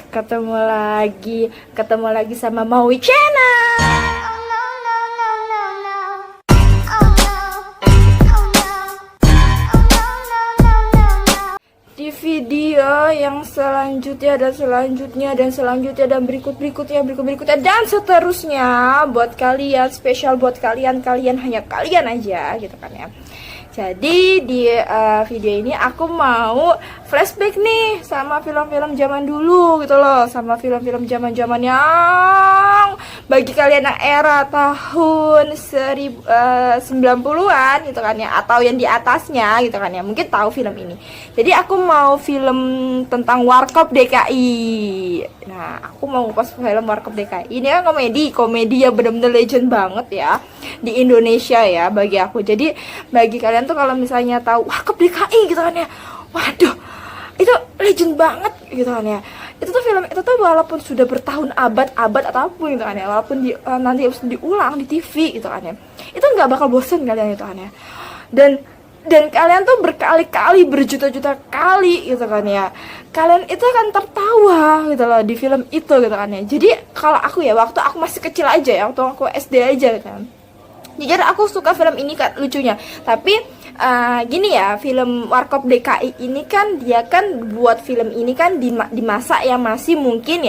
ketemu lagi sama Maui Channel. Di video yang selanjutnya dan berikutnya dan seterusnya, buat kalian, spesial buat kalian hanya kalian aja gitu kan ya. Jadi di video ini aku mau flashback nih sama film-film zaman dulu gitu loh, sama film-film zaman-zaman yang bagi kalian yang era tahun 90-an gitu kan ya, atau yang di atasnya gitu kan ya, mungkin tahu film ini. Jadi aku mau film tentang Warkop DKI. Nah, aku mau ngupas film Warkop DKI. Ini kan komedi yang bener-bener legend banget ya di Indonesia ya bagi aku. Jadi bagi kalian tuh kalau misalnya tahu Warkop DKI gitu kan ya, waduh, itu legend banget gitu kan ya. Itu tuh film itu tuh walaupun sudah bertahun abad ataupun gitu kan ya, walaupun nanti diulang di TV gitu kan ya, itu nggak bakal bosen kalian gitu kan ya. Dan kalian tuh berkali-kali, berjuta-juta kali gitu kan ya, kalian itu akan tertawa gitu loh di film itu gitu kan ya. Jadi kalau aku ya, waktu aku masih kecil aja ya, waktu aku SD aja kan, jujur aku suka film ini kan lucunya. Tapi gini ya, film Warkop DKI ini kan dia kan buat film ini kan di masa yang masih mungkin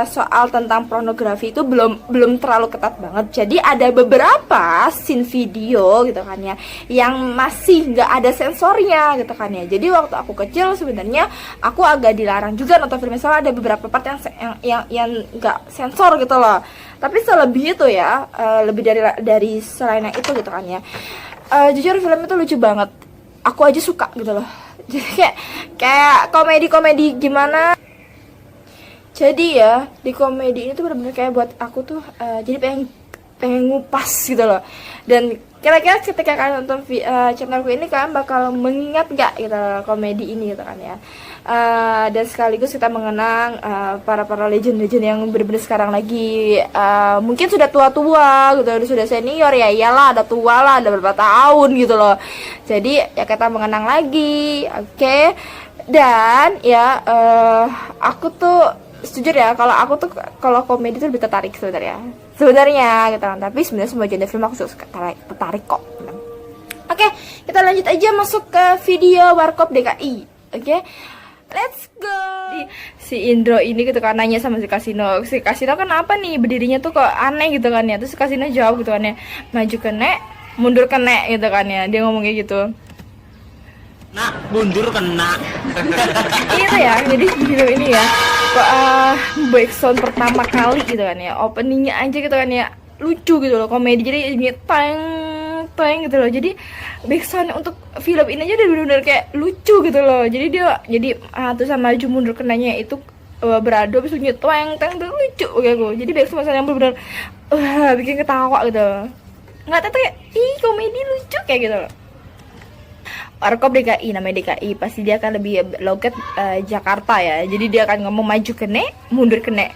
soal tentang pornografi itu belum terlalu ketat banget. Jadi ada beberapa scene video gitu kan ya yang masih nggak ada sensornya gitu kan ya. Jadi waktu aku kecil sebenarnya aku agak dilarang juga nonton film, soalnya ada beberapa part yang nggak sensor gitu loh. Tapi selebih itu ya, lebih dari selain itu gitu kan ya. Jujur film itu lucu banget. Aku aja suka gitu loh. Jadi kayak komedi gimana. Jadi ya, di komedi ini tuh benar-benar kayak buat aku tuh jadi pengen ngupas gitu loh. Dan kira-kira ketika kalian nonton channelku ini, kalian bakal mengingat gak gitu komedi ini gitu kan ya. Dan sekaligus kita mengenang para legend-legend yang benar-benar sekarang lagi mungkin sudah tua-tua gitu, sudah senior ya, iyalah ada tua lah, ada berapa tahun gitu loh. Jadi ya kita mengenang lagi, oke. Dan ya aku tuh jujur ya, kalau komedi tuh lebih tertarik sebenarnya gitu kan. Tapi sebenarnya semua genre film aku suka tertarik kok gitu. Oke, kita lanjut aja masuk ke video Warkop DKI. Oke, let's go. Si Indro ini gitu kan nanya sama si Kasino kenapa nih berdirinya tuh kok aneh gitu kan ya. Terus si Kasino jawab gitu kan ya, maju ke nek, mundur ke nek gitu kan ya. Dia ngomong kayak gitu. Nah, mundur kena. Itu ya, jadi di film ini ya backsound pertama kali gitu kan ya, openingnya aja gitu kan ya, lucu gitu loh, komedi. Jadi ini teng gitu loh. Jadi backsound untuk film ini aja udah bener-bener kayak lucu gitu loh. Jadi terus sama maju mundur kenanya itu beradu habis bunyi teng tuh lucu kayak gue. Jadi backsound yang bener-bener bikin ketawa gitu. Nggak tahu kayak komedi lucu kayak gitu loh. Warkop DKI, namanya DKI, pasti dia akan lebih logat Jakarta ya. Jadi dia akan ngomong maju ke nek, mundur ke nek.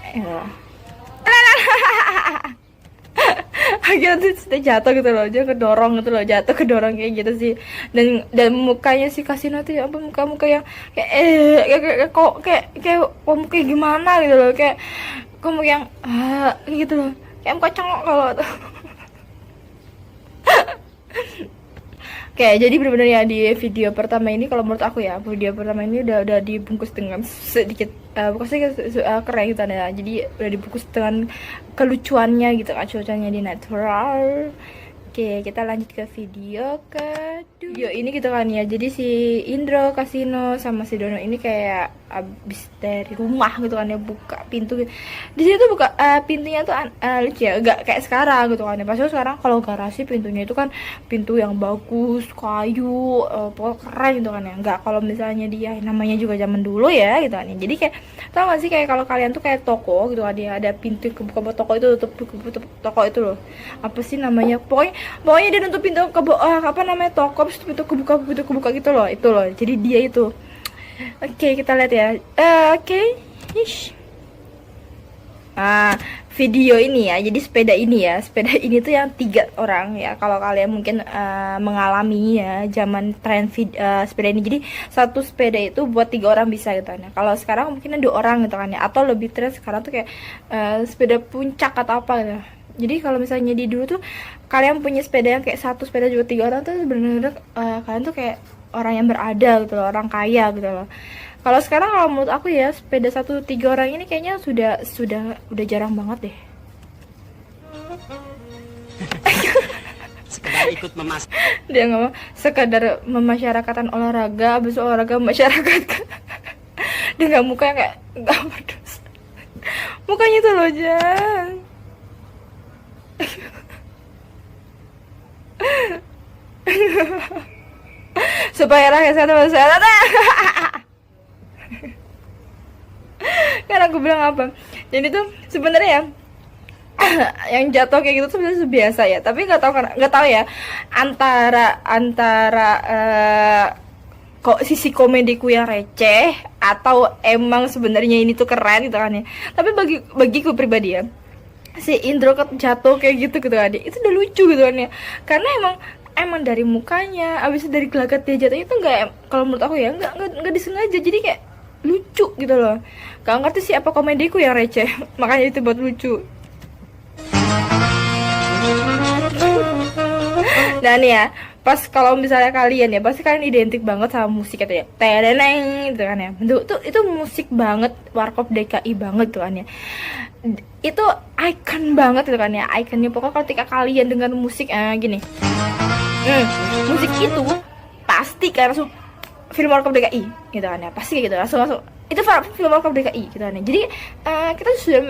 Akhirnya tuh kita jatuh gitu loh, dia kedorong gitu loh, kayak gitu sih. Dan mukanya si Kasino tuh ya, apa muka yang kayak muka gimana gitu loh, kayak kamu yang kayak gitu loh, kayak muka cengok kalau tuh. Oke, jadi benar-benar ya di video pertama ini, kalau menurut aku ya, video pertama ini udah dibungkus dengan sedikit bukan keren gitu ya. Jadi udah dibungkus dengan kelucuannya gitu, kelucuannya di natural. Oke, kita lanjut ke video kedua. Video ini gitu kan ya. Jadi si Indro, Kasino sama si Dono ini kayak abis dari rumah gitu kan ya, buka pintu. Di situ buka pintunya tuh lucu ya, enggak kayak sekarang gitu kan ya. Pas sekarang kalau garasi pintunya itu kan pintu yang bagus, kayu, pokoknya keren gitu kan ya. Enggak, kalau misalnya dia namanya juga zaman dulu ya gitu kan ya. Jadi kayak tau gak sih, kayak kalau kalian tuh kayak toko gitu kan, dia ada pintu kebuka toko itu, tutup toko itu loh. Apa sih namanya? Pokoknya dia nutup pintu apa namanya, toko, terus pintu kebuka gitu loh, itu loh. Jadi dia itu. Oke, kita lihat ya. Oke. Ish. Nah, video ini ya, jadi sepeda ini tuh yang 3 orang ya. Kalau kalian mungkin mengalami ya zaman tren sepeda ini, jadi satu sepeda itu buat 3 orang bisa gitu kan ya. Kalau sekarang mungkin 2 orang gitu kan ya, atau lebih tren sekarang tuh kayak sepeda puncak atau apa gitu. Jadi kalau misalnya di dulu tuh kalian punya sepeda yang kayak satu sepeda juga 3 orang tuh bener-bener kalian tuh kayak orang yang berada gitu loh, orang kaya gitu loh. Kalau sekarang kalau menurut aku ya sepeda 1-3 orang ini kayaknya udah jarang banget deh. Sekedar ikut memas. Dia nggak mau sekadar memasyarakatkan olahraga, habis olahraga masyarakat. Dengan muka kayak nggak berdosa. Mukanya tuh loh, Jan. Supaya rakyat sehat sehat. Kan aku bilang apa? Jadi tuh sebenarnya ya yang jatuh kayak gitu sebenarnya biasa ya, tapi nggak tahu ya antara kok sisi komediku yang receh atau emang sebenarnya ini tuh keren gitu kan ya. Tapi bagiku pribadi ya, si Indro jatuh kayak gitu kan ya, itu udah lucu gitu kan ya, karena emang dari mukanya, abis itu dari gelagat dia jatuh itu nggak, kalau menurut aku ya nggak disengaja, jadi kayak lucu gitu loh. Gak ngerti sih apa komediku yang receh, makanya itu buat lucu. Dan ya, pas kalau misalnya kalian ya, pasti kalian identik banget sama musik itu ya, tereneng gitu kan ya. Itu musik banget, Warkop DKI banget tuh kan ya. Itu icon banget gitu kan ya, ikonnya. Pokoknya ketika kalian dengan musik gini, musik itu pasti kan langsung film Warkop DKI gitu kan ya, pasti kayak gitu langsung itu film Warkop DKI gitu kan ya. Jadi kita sudah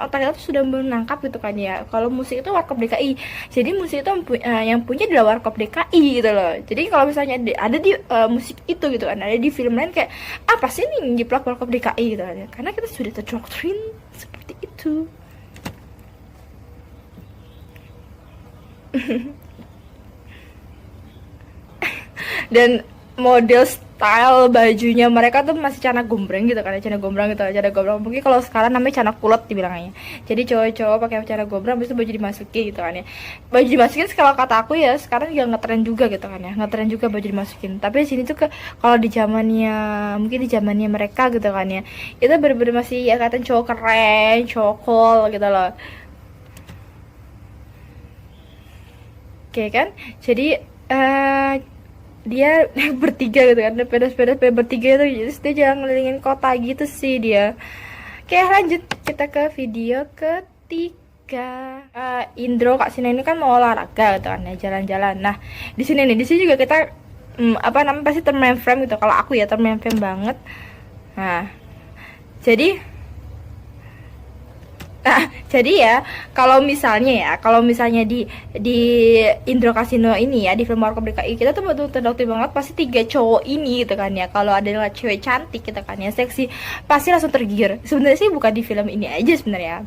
otak kita tuh sudah menangkap gitu kan ya, kalau musik itu Warkop DKI, jadi musik itu yang punya adalah Warkop DKI gitu loh. Jadi kalau misalnya ada di musik itu gitu kan, ada di film lain kayak apa sih nih jiplak Warkop DKI gitu kan ya, karena kita sudah terdoktrin seperti itu. Dan model style bajunya mereka tuh masih cana gombreng gitu kan ya, cana gombreng gitu, cana gombreng mungkin kalau sekarang namanya cana kulot dibilangnya. Jadi cowok-cowok pakai cana gombreng, habis itu baju dimasukin gitu kan ya. Baju dimasukin kalau kata aku ya sekarang juga ngetren juga gitu kan ya, ngetren juga baju dimasukin. Tapi di sini tuh kalau di zamannya mereka gitu kan ya, itu bener-bener masih ya katain cowok keren, cowok cool gitu loh. Oke kan, jadi dia bertiga gitu kan, sepeda bertiga itu, jadi dia jangan ngelilingin kota gitu sih dia. Oke, lanjut kita ke video ketiga. Indro Kak Sina ini kan mau olahraga gitu kan ya, jalan-jalan. Nah di sini juga kita pasti termain frame gitu. Kalau aku ya termain frame banget. Nah jadi ya kalau misalnya di Indro Kasino ini ya, di film Warkop DKI, kita tuh betul terdoktrin banget pasti 3 cowok ini gitu kan ya. Kalau ada cewek cantik gitu kan ya, seksi, pasti langsung tergiur. Sebenarnya sih bukan di film ini aja sebenarnya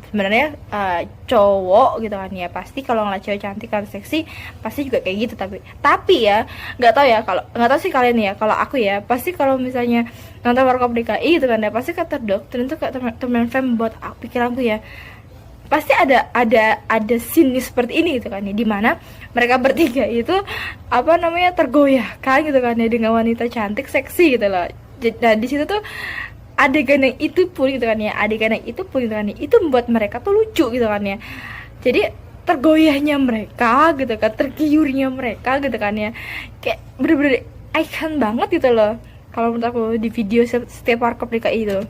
cowok gitu kan ya, pasti kalau ngeliat cewek cantik atau seksi pasti juga kayak gitu. Tapi ya nggak tahu sih kalian ya, kalau aku ya pasti kalau misalnya nonton Warkop DKI gitu kan ya, pasti kan terdoktrin tuh kayak teman film buat pikiranku ya, pasti ada scene seperti ini gitu kan ya, dimana mereka bertiga itu tergoyahkan gitu kan ya dengan wanita cantik seksi gitu loh. Nah di situ tuh adegan yang itu pun gitu kan ya, itu membuat mereka tuh lucu gitu kan ya. Jadi tergoyahnya mereka gitu kan, tergiurnya mereka gitu kan ya, kayak bener-bener icon banget gitu loh kalau menurut aku di video setiap Warkop DKI itu.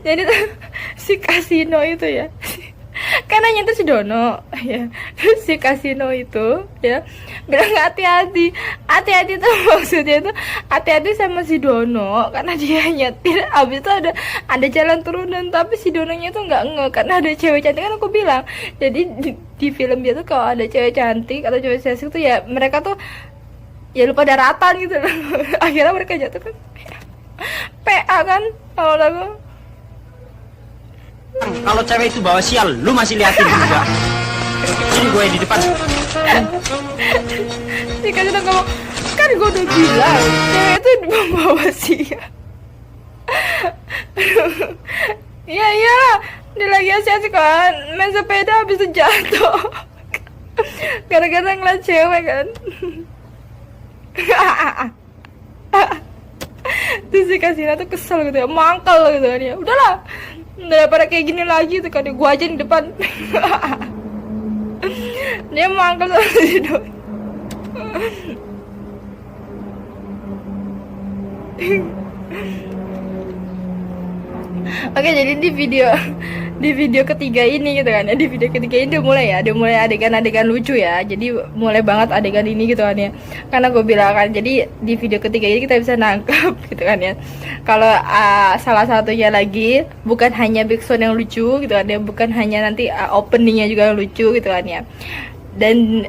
Jadi tuh si Kasino itu ya, kan nanya itu si Dono ya, terus si Kasino itu ya bilang hati-hati tuh, maksudnya itu hati-hati sama si Dono karena dia nyetir, abis itu ada jalan turunan tapi si Dononya tuh nggak karena ada cewek cantik kan aku bilang. Jadi di film dia tuh kalau ada cewek cantik atau cewek seksi tuh ya mereka tuh ya lupa daratan gitu loh. Akhirnya mereka jatuh kan PA kan kalau aku. Kalau cewek itu bawa sial, lu masih liatin juga. Ini gue di depan. Si Kasino ngomong, kan kan gue udah bilang cewek itu membawa sial. Iya iyalah, dia lagi asik kan main sepeda habis itu jatuh gara-gara ngeliat cewek kan. Terus si Kasina tuh kesel gitu ya, mangkal gitu kan ya. Udahlah, daripada kayak gini lagi tuh kan, gue aja di depan. Dia mangkal sama si doi. Oke, jadi di video ketiga ini gitu kan ya, di video ketiga ini dia mulai adegan-adegan lucu ya. Jadi mulai banget adegan ini gitu kan ya. Karena gue bilang kan, jadi di video ketiga ini kita bisa nangkep gitu kan ya. Kalau salah satunya lagi bukan hanya backsound yang lucu gitu kan ya, bukan hanya nanti openingnya juga yang lucu gitu kan ya. Dan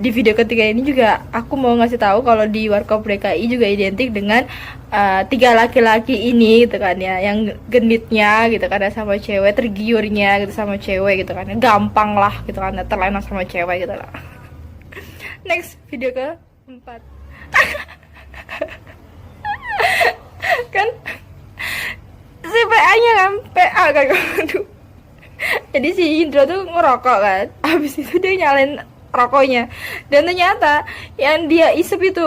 di video ketiga ini juga aku mau ngasih tahu kalau di Warkop DKI juga identik dengan 3 laki-laki ini gitu kan ya, yang genitnya gitu kan ya sama cewek, tergiurnya gitu sama cewek gitu kan ya, gampang lah gitu kan ya, terlena sama cewek gitu lah. Next, video ke-4. Kan si PA-nya kan, PA kan, aduh. Jadi si Indro tuh ngerokok kan, habis itu dia nyalain rokoknya, dan ternyata yang dia isep itu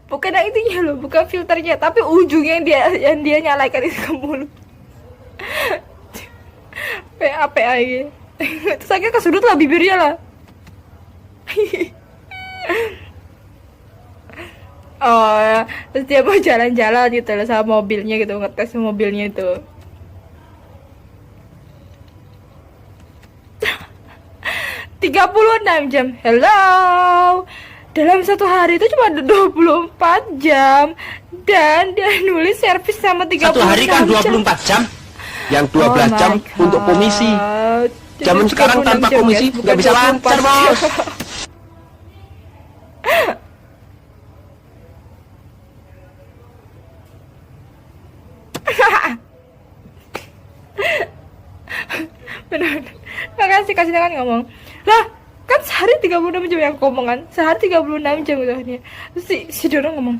bukan yang itunya loh, bukan filternya, tapi ujungnya yang dia nyalakan itu ke mulut. PA gitu. Terus akhirnya kesudut lah bibirnya lah. Oh ya, terus dia mau jalan-jalan gitu loh sama mobilnya gitu, ngetes mobilnya itu. 36 jam. Hello. Dalam satu hari itu cuma ada 24 jam. Dan dia nulis servis sama 36 jam. Satu hari kan 24 jam. Yang 12 jam untuk komisi. Zaman sekarang tanpa komisi nggak bisa lancar, Bos. Benar. Makasih kan ngomong. Lah, kan sehari 36 jam yang ngomong kan. Sehari 36 jam gitu kan ya. Terus si Doro ngomong,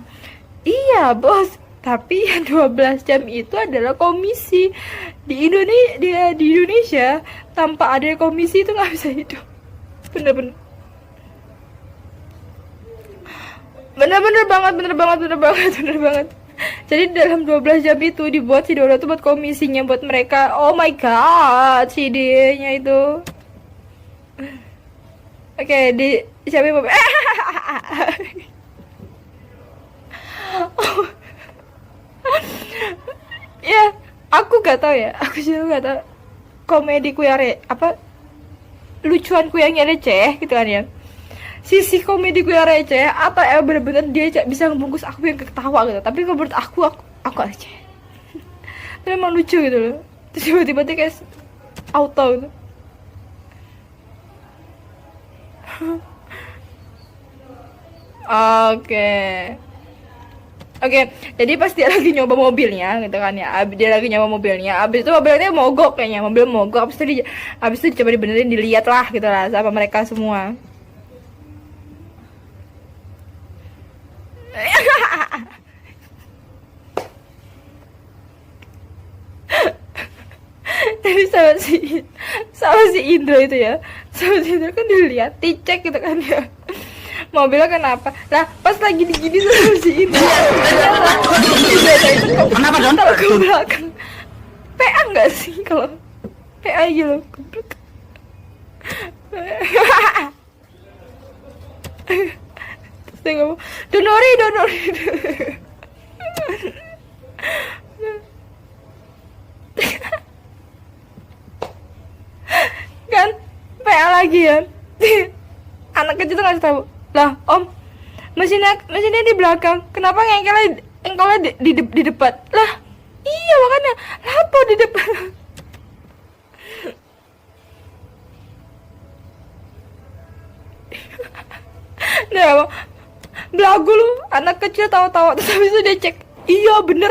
"Iya, Bos, tapi yang 12 jam itu adalah komisi. Di Indonesia tanpa ada komisi itu nggak bisa hidup." Bener-bener banget. Jadi dalam 12 jam itu dibuat si Doro tuh buat komisinya buat mereka. Oh my god, si idenya itu. Oke, di siapa yang ya, aku gak tahu ya. Aku juga gak tahu komediku yang lucuanku yang receh gitu kan ya. Sisi komediku yang receh atau bener-bener dia bisa ngebungkus aku yang ketawa gitu. Tapi kalau menurut aku receh. Tapi emang lucu gitu loh. Terus tiba-tiba dia kayak auto gitu. Oke, jadi pas dia lagi nyoba mobilnya gitu kan ya, dia lagi nyoba mobilnya, abis itu mobilnya mogok kayaknya, mobil mogok, abis itu dicoba dibenerin, dilihat lah gitu lah sama mereka semua. Tapi sama si Indro itu ya, sama si Indro kan dilihat, dicek gitu kan ya, mobilnya kenapa? Lah pas lagi digini sama si Indro, Kenapa Don? Kalau ke belakang, PA nggak sih kalau PA gitu? Terus dia ngomong, Donori. Kan PA lagi ya. Anak kecil tuh ngasih tahu, lah Om, mesinnya di belakang, kenapa engkolnya di depan? Lah iya makanya, lapo di depan. Nah, belagu lu, anak kecil tawa-tawa, terus habis itu dia cek, iya bener.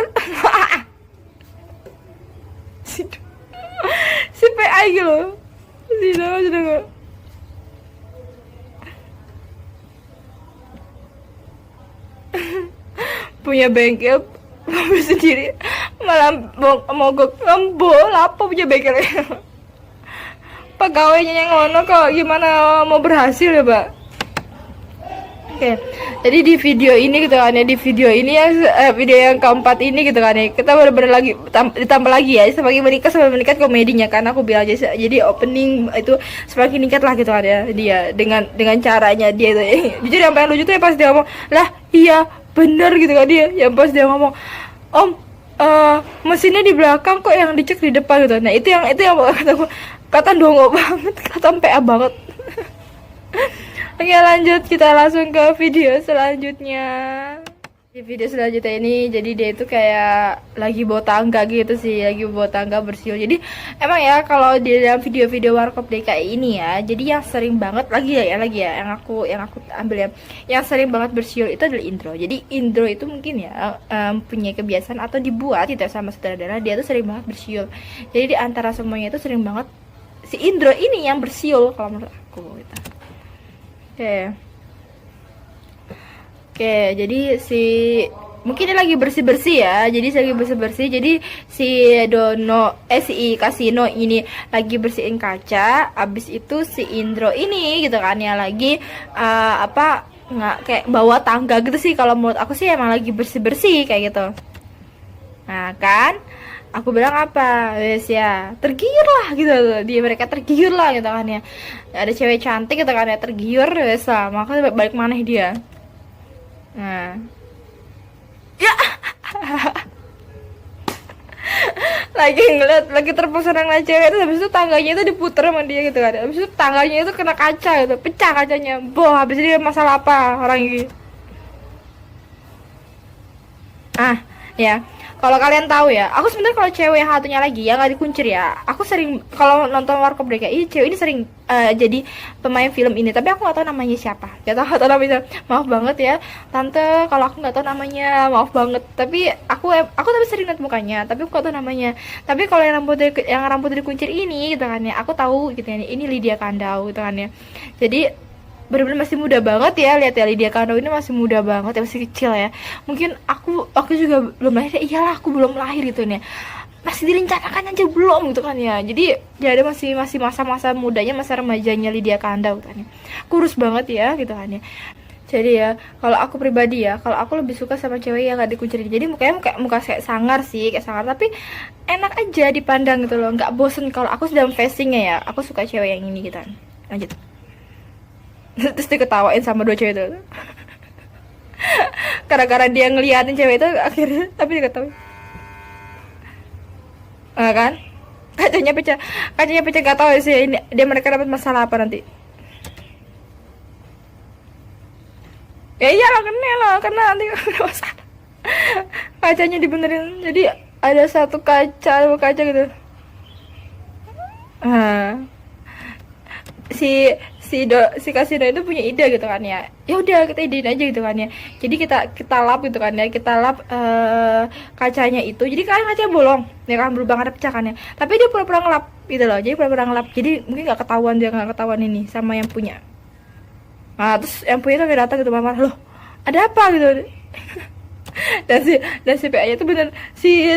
Si PA gitu, sudah. punya bengkel mobil sendiri malah mogok ngembol apa punya bengkel. Pegawainya yang ngono kok gimana mau berhasil ya, Pak? Oke, jadi di video ini gitu kan ya, di video ini video yang keempat ini gitu kan ya, kita benar-benar lagi ditambah lagi ya, semakin meningkat komedinya kan, aku bilang aja, jadi opening itu semakin meningkat lah gitu kan ya, dia dengan caranya dia itu, jujur yang paling lucu tuh ya pas dia ngomong, lah iya bener gitu kan dia, yang pas dia ngomong, om mesinnya di belakang kok yang dicek di depan gitu, nah itu yang kata dongo banget, kata PA banget. Oke, lanjut, kita langsung ke video selanjutnya. Di video selanjutnya ini, jadi dia itu kayak lagi bawa tangga gitu sih, lagi bawa tangga bersiul. Jadi emang ya kalau di dalam video-video Warkop DKI ini ya, jadi yang sering banget lagi ya yang aku ambil ya, yang sering banget bersiul itu adalah Indro. Jadi Indro itu mungkin ya punya kebiasaan atau dibuat gitu sama sutradara, dia tuh sering banget bersiul. Jadi di antara semuanya itu sering banget si Indro ini yang bersiul kalau menurut aku gitu. Oke, jadi mungkin dia lagi bersih-bersih ya. Jadi lagi bersih-bersih. Jadi si si Kasino ini lagi bersihin kaca. Abis itu si Indro ini gitu kan ya lagi nggak kayak bawa tangga gitu sih. Kalau menurut aku sih emang lagi bersih-bersih kayak gitu. Nah kan, aku bilang apa, wes ya tergiur lah gitu, mereka tergiur lah gitu kan ya, ada cewek cantik gitu kan ya, tergiur wes lah, maka balik mana dia, nah ya lagi terpesona dengan cewek itu, habis itu tangganya itu diputer sama dia gitu kan, habis itu tangganya itu kena kaca gitu, pecah kacanya, boh, habis itu dia masalah apa orang ini, ya. Kalau kalian tahu ya, aku sebenarnya kalau cewek yang satunya lagi ya nggak dikuncir ya, aku sering kalau nonton Warkop DKI, cewek ini sering jadi pemain film ini, tapi aku nggak tahu namanya siapa, nggak tahu namanya, maaf banget ya tante kalau aku nggak tahu namanya, maaf banget, tapi aku tapi sering lihat mukanya, tapi aku nggak tahu namanya. Tapi kalau yang rambut dikuncir ini gitu kan ya, aku tahu gitu ya, ini Lydia Kandou gitu kan ya, jadi benar-benar masih muda banget ya, lihat ya Lydia Kandou ini masih muda banget ya, masih kecil ya, mungkin aku juga belum lahir ya, iyalah aku belum lahir gitu nih, masih direncanakan aja belum gitu kan ya, jadi ada masih masa-masa mudanya, masa remajanya Lydia Kandou kan ya, kurus banget ya gitu kan ya. Jadi ya kalau aku pribadi ya, kalau aku lebih suka sama cewek yang gak dikuncirin, jadi mukanya muka kayak sangar sih, kayak sangar, tapi enak aja dipandang gitu loh, nggak bosen. Kalau aku sedang facingnya ya, aku suka cewek yang ini gitu kan. Lanjut. Terus diketawain sama dua cewek itu gara-gara dia ngeliatin cewek itu akhirnya, tapi diketawain kan, kacanya pecah gak tahu sih ini mereka dapat masalah apa nanti ya, iyalah kena nanti masalah kacanya dibenerin, jadi ada satu kaca gitu. Si Kasino itu punya ide gitu kan ya, ya udah kita idein aja gitu kan ya, jadi kita lap gitu kan ya, kita lap kacanya itu, jadi kan kacanya bolong ya kan, berubah ada pecah kan ya, tapi dia pura-pura ngelap gitu loh, jadi pura-pura ngelap, jadi mungkin nggak ketahuan ini sama yang punya. Nah terus yang punya tuh datang gitu, mama loh ada apa gitu. dan si PA nya tuh bener si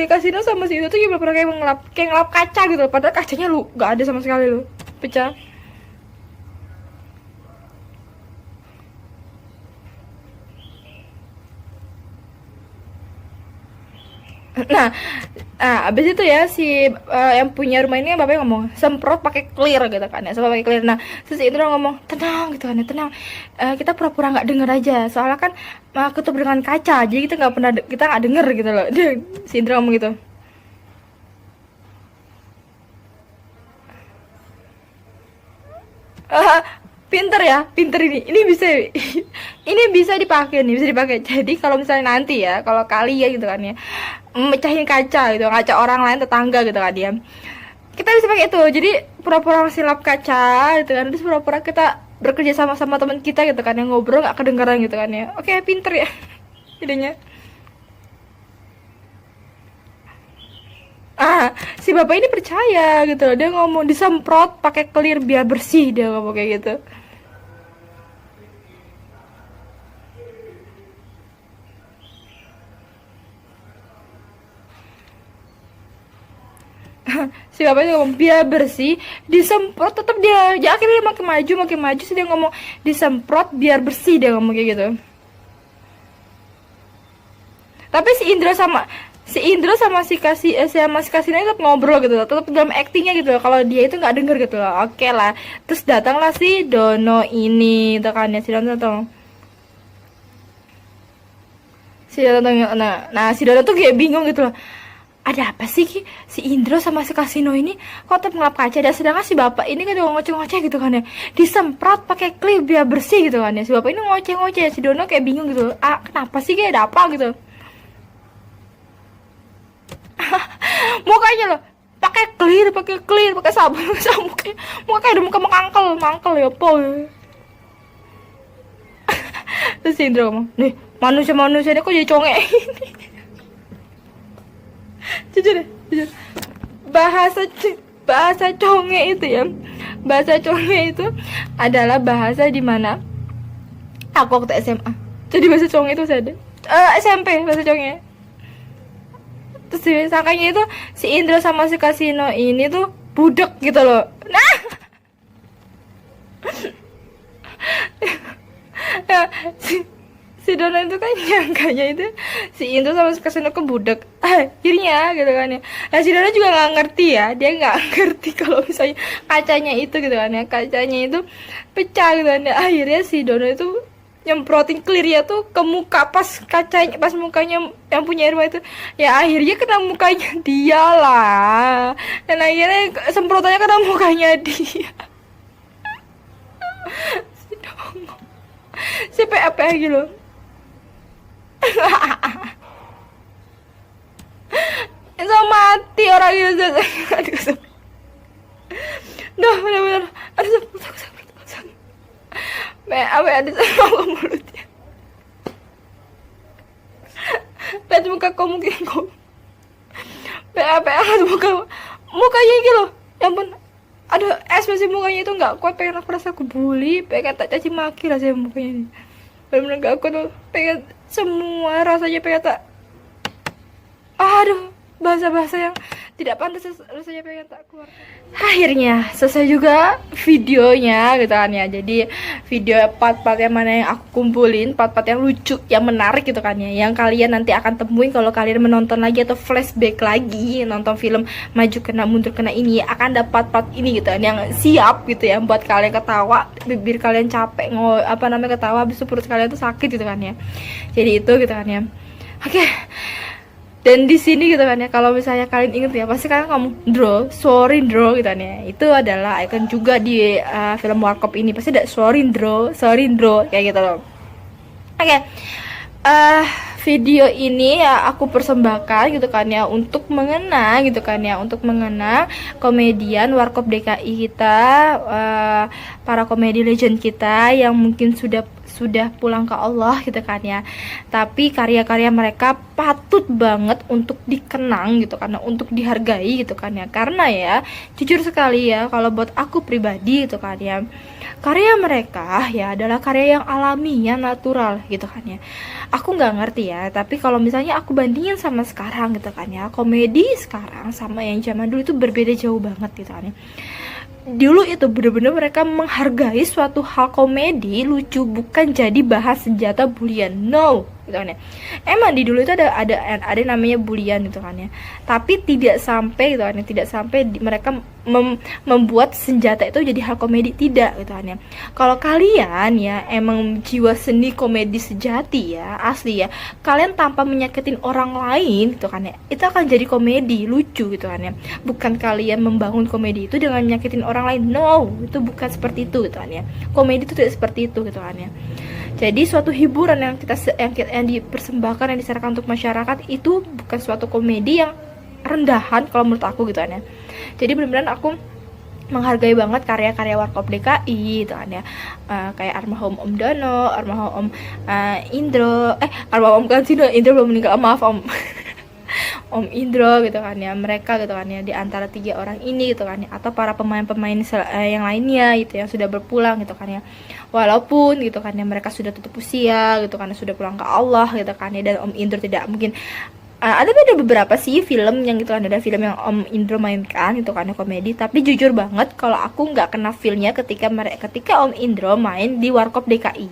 Kasino sama si itu tuh pura-pura kayak ngelap kaca gitu, padahal kacanya lu nggak ada sama sekali lu, pecah. Nah, abis itu ya si yang punya rumah ini bapaknya ngomong semprot pakai clear gitu kan ya, semprot pakai clear. Nah, terus itu ngomong tenang gitu kan ya, tenang, kita pura-pura nggak denger aja, soalnya kan ketutup dengan kaca, jadi kita nggak denger gitu loh. Si Indra ngomong gitu. Pinter ini bisa dipakai jadi kalau misalnya nanti ya, kalau kalian gitu kan ya mecahin kaca gitu, kaca orang lain, tetangga gitu kan dia, kita bisa pakai itu, jadi pura-pura silap kaca gitu kan, terus pura-pura kita bekerja sama teman kita gitu kan yang ngobrol nggak kedengaran gitu kan ya. Oke, pinter ya idenya. Si bapak ini percaya gitu loh, dia ngomong disemprot pakai clear biar bersih, dia ngomong kayak gitu. Si bapaknya ngomong biar bersih disemprot, tetap dia ya, akhirnya dia makin maju sih dia ngomong disemprot biar bersih, dia ngomong kayak gitu. Tapi si Indro sama si Kasino tetap ngobrol gitu loh, tetap dalam actingnya gitu loh, kalau dia itu nggak denger gitu loh. Oke lah, terus datanglah si Dono ini tuh kan ya, si Dono tuh si Dono tuh kayak bingung gitu loh, ada apa sih si Indro sama si Kasino ini kok tetap ngelap kaca, dan sedangkan si bapak ini kan ngoceh-ngoceh gitu kan ya, disemprot pakai klip biar bersih gitu kan ya, si bapak ini ngoceh-ngoceh, si Dono kayak bingung gitu, kenapa sih, kayak ada apa gitu. Mukanya loh pakai clear, pakai sabun, muka kayak ada muka mangkel ya po. Terus si Indro ngomong, nih manusia ini kok jadi conge. jujur bahasa conge itu ya, bahasa conge itu adalah bahasa dimana aku waktu SMA, jadi bahasa conge itu saya ada SMP bahasa conge. Terus sangkanya itu si Indro sama si Kasino ini tuh budek gitu loh. Nah si Dono itu kan nyangkanya itu si Indro sama si Kasino ke budek akhirnya gitu kan ya. Nah si Dono juga nggak ngerti ya, dia nggak ngerti kalau misalnya kacanya itu gitu kan ya, kacanya itu pecah gitu kan ya. Akhirnya si Dono itu nyemprotin clear ya tuh ke muka, pas kacanya, pas mukanya yang punya Irma itu ya, akhirnya kena mukanya dia lah, dan akhirnya semprotannya kena mukanya dia. Si Dongo si PAP gitu. Bisa mati orang itu. Duh bener-bener aduh sakit. Apa ada sama mulutnya. Lihat muka kau, mungkin kau. Apa mukanya gitu loh. Ya ampun. Aduh, ekspresi mukanya itu nggak kuat, pengen aku rasa aku bully, pengen tak caci maki rasanya mukanya ini. Bener-bener gak kuat tuh, pengen semua rasanya pengen tak. Aduh, bahasa-bahasa yang tidak pantas rasanya pengen tak keluar. Akhirnya selesai juga videonya gitu kan ya. Jadi video part-part yang mana yang aku kumpulin, part-part yang lucu, yang menarik gitu kan ya, yang kalian nanti akan temuin kalau kalian menonton lagi atau flashback lagi nonton film Maju Kena Mundur Kena ini, akan ada part-part ini gitu kan yang siap gitu ya buat kalian ketawa, bibir kalian capek ketawa, habis itu perut kalian tuh sakit gitu kan ya. Jadi itu gitu kan ya. Oke. Dan di sini gitu kan ya, kalau misalnya kalian inget ya, pasti kalian ngomong sorry Dro gitu kan ya. Itu adalah icon juga di film Warkop ini, pasti ada sorry Dro kayak gitu loh. Oke. Video ini ya aku persembahkan gitu kan ya, untuk mengena gitu kan ya, untuk mengena komedian Warkop DKI kita, para komedi legend kita yang mungkin sudah pulang ke Allah gitu kan ya, tapi karya-karya mereka patut banget untuk dikenang gitu kan, untuk dihargai gitu kan ya. Karena ya jujur sekali ya, kalau buat aku pribadi gitu kan ya, karya mereka ya adalah karya yang alami, yang natural gitu kan ya. Aku nggak ngerti ya, tapi kalau misalnya aku bandingin sama sekarang gitu kan ya, komedi sekarang sama yang zaman dulu itu berbeda jauh banget gitu kan ya. Dulu itu bener-bener mereka menghargai suatu hal komedi lucu, bukan jadi bahas senjata bulian, no gitu kan ya. Emang di dulu itu ada namanya bulian gitu kan ya, tapi tidak sampai gitu kan ya, tidak sampai mereka membuat senjata itu jadi hal komedi, tidak gitu kan ya. Kalau kalian ya emang jiwa seni komedi sejati ya, asli ya, kalian tanpa menyakitin orang lain gitu kan ya, itu akan jadi komedi lucu gitu kan ya. Bukan kalian membangun komedi itu dengan menyakitin orang lain, no, itu bukan seperti itu gitu kan ya. Komedi itu tidak seperti itu gitu kan ya. Jadi suatu hiburan yang dipersembahkan, yang disarankan untuk masyarakat itu bukan suatu komedi yang rendahan kalau menurut aku gitu kan ya. Jadi benar-benar aku menghargai banget karya-karya Warkop DKI gitu kan ya, kayak almarhum Om Dono, almarhum Om Indro, almarhum kan sih Indro belum meninggal, maaf Om. Om Indro gitu kan ya, mereka gitu kan ya, di antara 3 orang ini gitu kan ya, atau para pemain-pemain yang lainnya gitu yang sudah berpulang gitu kan ya, walaupun gitu kan ya mereka sudah tutup usia gitu kan, sudah pulang ke Allah gitu kan ya, dan Om Indro tidak mungkin ada beberapa sih film yang gitu kan, ada film yang Om Indro mainkan itu kan komedi, tapi jujur banget kalau aku nggak kena feel-nya ketika Om Indro main di Warkop DKI.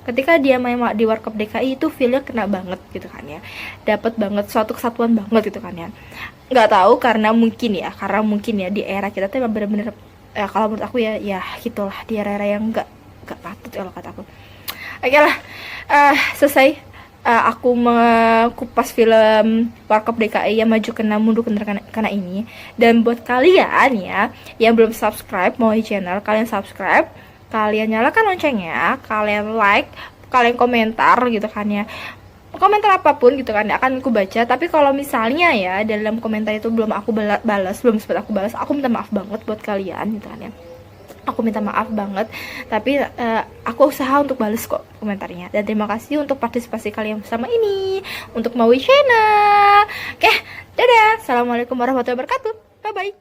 Ketika dia main di Warkop DKI itu feel-nya kena banget gitu kan ya, dapat banget suatu kesatuan banget gitu kan ya. Nggak tahu karena mungkin ya di era kita tuh emang bener-bener kalau menurut aku ya gitulah, di era-era yang nggak patut kalau kata aku. Oke lah, selesai aku mengupas film Warkop DKI yang maju kena mundur kena ini. Dan buat kalian ya yang belum subscribe Maui Channel, kalian subscribe, kalian nyalakan loncengnya, kalian like, kalian komentar gitu kan ya, komentar apapun gitu kan akan aku baca. Tapi kalau misalnya ya dalam komentar itu belum aku balas, belum sempat aku balas, aku minta maaf banget buat kalian gitu kan ya, aku minta maaf banget, tapi aku usaha untuk balas kok komentarnya. Dan terima kasih untuk partisipasi kalian bersama ini untuk Maui Channel. Oke, dadah, assalamualaikum warahmatullahi wabarakatuh, bye bye.